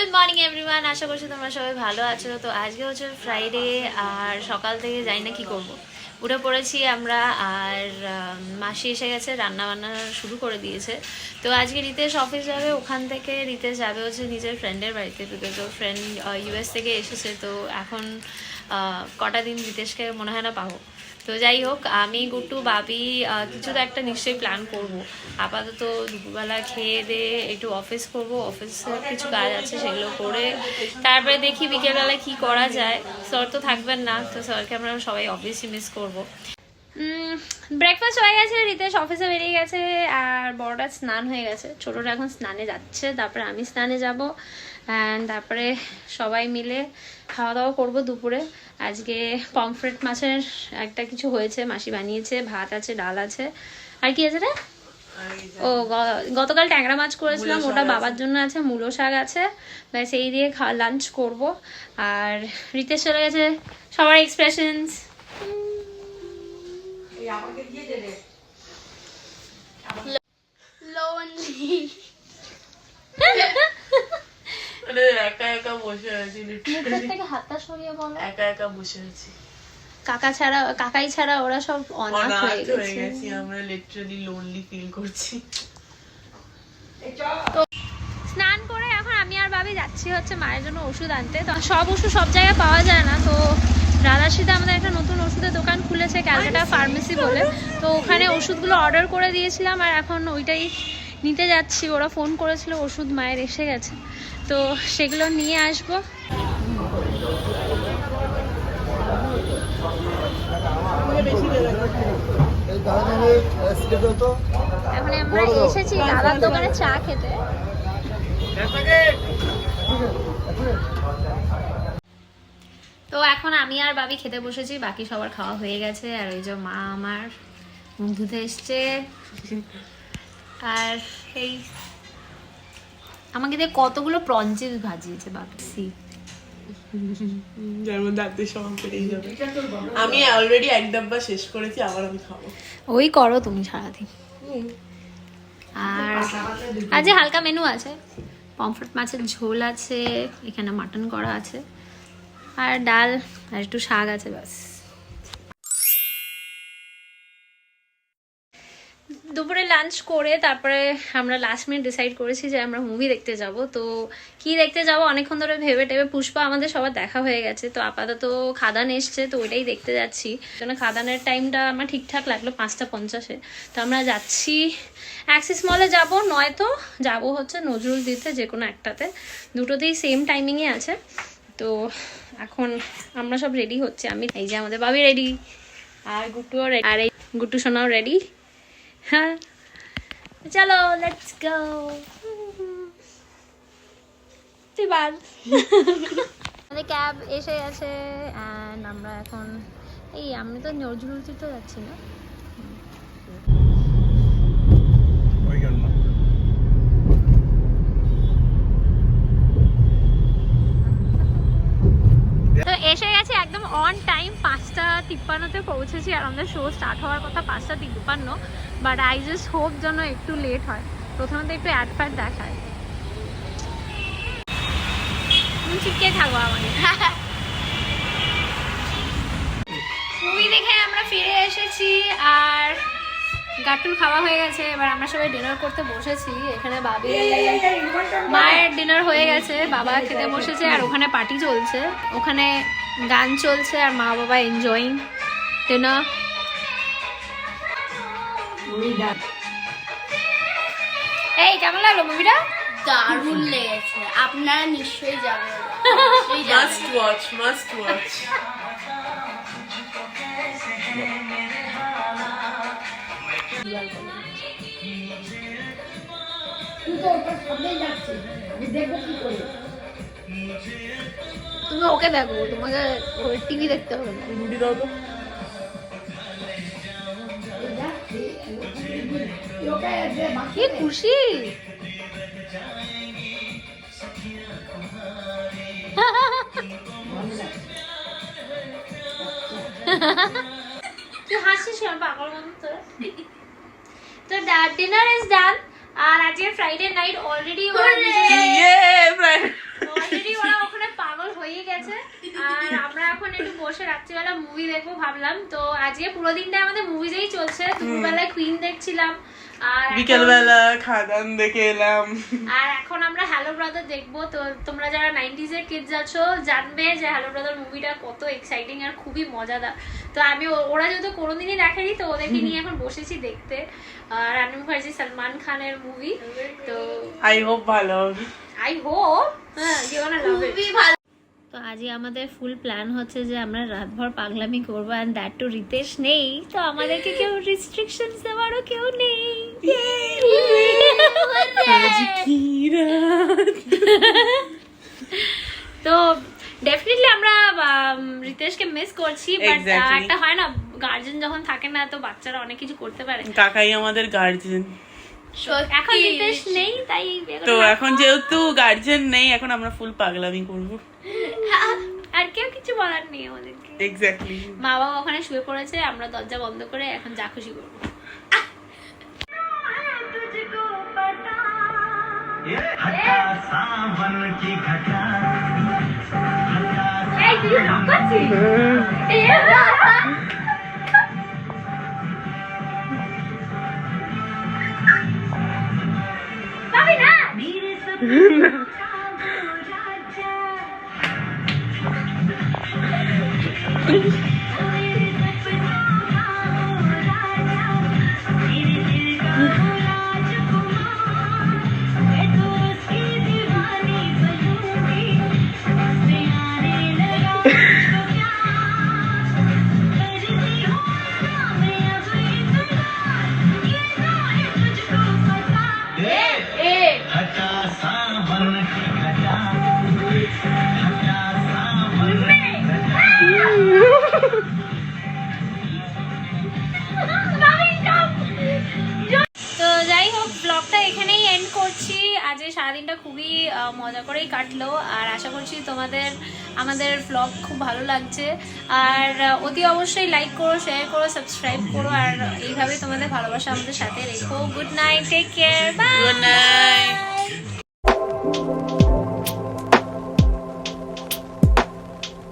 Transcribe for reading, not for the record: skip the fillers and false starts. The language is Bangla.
গুড মর্নিং এভরিওয়ান, আশা করছি তোমরা সবাই ভালো আছো। তো আজকে হচ্ছে ফ্রাইডে আর সকাল থেকে জানি না কি করব, উঠে পড়েছি আমরা। আর মাসি এসে গেছে, রান্না বান্না শুরু করে দিয়েছে। তো আজকে রিতেশ অফিস যাবে, ওখান থেকে রিতেশ যাবে হচ্ছে নিজের ফ্রেন্ডের বাড়িতে, বিকজ ওর ফ্রেন্ড ইউএস থেকে এসেছে। তো এখন কটা দিন রিতেশকে মনে হয় না পাবো। তো যাই হোক, আমি গুট্টু বাবি কিছু তো একটা নিশ্চয়ই প্ল্যান করব। আপাতত দুপুরবেলা খেয়ে দিয়ে একটু অফিস করব, অফিসে কিছু কাজ আছে সেগুলো করে তারপরে দেখি বিকেলবেলায় কি করা যায়। স্যার তো থাকবেন না, তো স্যারকে আমরা সবাই অফিসই মিস করবো। ব্রেকফাস্ট হয়ে গেছে, রিতেশ অফিসে বেরিয়ে গেছে, আর বড়টা স্নান হয়ে গেছে, ছোটটা এখন স্নানে যাচ্ছে, তারপরে আমি স্নানে যাব। অ্যান্ড তারপরে সবাই মিলে খাওয়া দাওয়া করবো দুপুরে। আজকে পমফ্রেট মাছের একটা কিছু হয়েছে, মাসি বানিয়েছে, ভাত আছে, ডাল আছে, আর কি আছে রে? ও গতকাল ট্যাংরা মাছ করেছিলাম, ওটা বাবার জন্য আছে, মূলো শাক আছে, ব্যাস এই দিয়ে লাঞ্চ করব। আর রিতেশ চলে গেছে, সবার এক্সপ্রেশনস একা একা বসে আছি, হাতটা সরিয়ে বলো। একা একা বসে আছি, কাকাই ছাড়া ওরা সব অনাথ হয়ে গেছি, আমরা লিটারালি লোনলি ফিল করছি। তো স্নান করে এখন আমি আর বাবি যাচ্ছি হচ্ছে মায়ের জন্য ওষুধ আনতে। তো সব ওষুধ সব জায়গায় পাওয়া যায় না, তো রাধাশিতে আমাদের একটা নতুন ওষুধের দোকান খুলেছে, ক্যালকাটা ফার্মেসি বলে। তো ওখানে ওষুধগুলো অর্ডার করে দিয়েছিলাম, আর এখন ওইটাই নিতে যাচ্ছি। ওরা ফোন করেছিল, ওষুধ মায়ের এসে গেছে, তো সেগুলো নিয়ে আসবো। এখন আমরা এসেছি দাদার দোকানে চা খেতে। তো এখন আমি আর বাবি খেতে বসেছি, বাকি সবার খাওয়া হয়ে গেছে। আর ওই যে মা আমার মুখ ধুতে এসছে, আর এই আমাকে দিয়ে কতগুলো প্রনচিজ ভাজিয়েছে ভাবছি, যার মধ্যে আজকে সব পেরিয়ে যাবে। আমি অলরেডি এক ডাব্বা শেষ করেছি, আবার আমি খাবো। ওই করো তুমি সারাদিন। আর আজ হালকা মেনু আছে, পমফ্রেট মাছের ঝোল আছে, এখানে মাটন করা আছে, আর ডাল, আর একটু শাক আছে, ব্যাস। দুপুরে লাঞ্চ করে তারপরে আমরা লাস্ট মিনিট ডিসাইড করেছি যে আমরা মুভি দেখতে যাব। তো কি দেখতে যাব অনেকক্ষণ ধরে ভেবে টেবে, পুষ্পা আমাদের সবার দেখা হয়ে গেছে, তো আপাতত খাদান এসছে, তো ওইটাই দেখতে যাচ্ছি। কারণ খাদানের টাইমটা আমার ঠিকঠাক লাগলো 5:50। তো আমরা যাচ্ছি অ্যাক্সিস মলে যাব, নয়তো যাব হচ্ছে নজরুল দিতে, যে কোনো একটাতে, দুটোতেই সেম টাইমিংয়ে আছে। তো এখন আমরা সব রেডি হচ্ছে, আমি এই যে আমাদের বাবি রেডি, আর গুট্টুও রেডি, আর এই গুট্টু সোনাও রেডি। হ্যাঁ চলো লেটস গো। আমাদের ক্যাব এসে গেছে, অ্যান্ড আমরা এখন আমি তো নজরুল তো যাচ্ছি না, তো এসে গেছে একদম অন টাইম। 5:53 পৌঁছেছি, আর আমাদের শো স্টার্ট হওয়ার কথা 5:53, বাট আই জাস্ট হোপ যেন একটু লেট হয়। প্রথমত একটু অ্যাড ফ্যাড দেখায়, চিপকে থাকবো আমাদের। মুভি দেখে আমরা ফিরে এসেছি, আর গাটুর খাওয়া হয়ে গেছে, এবার আমরা সবাই ডিনার করতে বসেছি। এখানে বাবি মায়ের ডিনার হয়ে গেছে, বাবা খেতে বসেছে, আর ওখানে পার্টি চলছে, ওখানে গান চলছে, আর মা বাবা এনজয়িং ডিনার। এই কেমন লাগলো মুভিটা? দারুণ লেগেছে, আপনারা নিশ্চয়ই যাবেন। Must watch, must watch. তুমি ওকে দেখো, তোমাকে টিভি দেখতে হবে না। রুটি দাও তো। কি খুশি! তুই হাসিস কেন পাগল মতো? তো ডিনার ইজ ডান, আর আজকে ফ্রাইডে নাইট অলরেডি ইয়ে ফ্রাইডে রাত্রিবেলা মুভি দেখবো ভাবলাম, তো আজকে পুরো দিনটা আমাদের মুভিজেই চলছে। দুপুরবেলায় কুইন দেখছিলাম, আর বিকেলবেলা খাদান দেখে এলাম। আর এখন আমরা হ্যালো ব্রাদার দেখবো। তো তোমরা যারা 90s এর কিডস আছো জানবে যে হ্যালো ব্রাদার মুভিটা কত এক্সাইটিং আর খুবই মজাদার। তো আমি ওরা যেহেতু কোনোদিনই দেখেনি, তো ওদেরকে নিয়ে এখন বসেছি দেখতে। রানি মুখার্জি সালমান খানের মুভি, তো আই হোপ ভালো হবে। আই হোপ ইউ গোনা লাভ ইট। খুবই ভালো। তো আজকে আমাদের ফুল প্ল্যান হচ্ছে যে আমরা রাতভর পাগলামি করবো, এন্ড দ্যাট টু রিতেশ নেই, তো আমাদেরকে কেউ রিস্ট্রিকশনস দেওয়ারও কেউ নেই। তো ডেফিনেটলি আমরা রিতেশকে মিস করছি, বাট Exactly. একটা হয় না, গার্জেন যখন থাকে না তো বাচ্চারা অনেক কিছু করতে পারে। কাকাই আমাদের গার্জেন। এখন রিতেশ নেই, তাই তো এখন যেহেতু গার্জেন নেই, এখন আমরা ফুল পাগলামি করবো। আর কেউ কিছু বলার নেই আমাদেরকে। এক্স্যাক্টলি। মা বাবা ওখানে শুয়ে পড়েছে, আমরা দরজা বন্ধ করে এখন যা খুশি করবো। এই তুই রাগ করছিস? পাবি না? তো যাই হোক, ব্লগটা এখানেই এন্ড করছি। আজকে সারাদিনটা খুবই মজা করেই কাটলো, আর আশা করছি তোমাদের আমাদের ব্লগ খুব ভালো লাগছে। আর অতি অবশ্যই লাইক করো, শেয়ার করো, সাবস্ক্রাইব করো, আর এইভাবে তোমাদের ভালোবাসা আমাদের সাথে রেখো। Good night, take care, bye. Good night.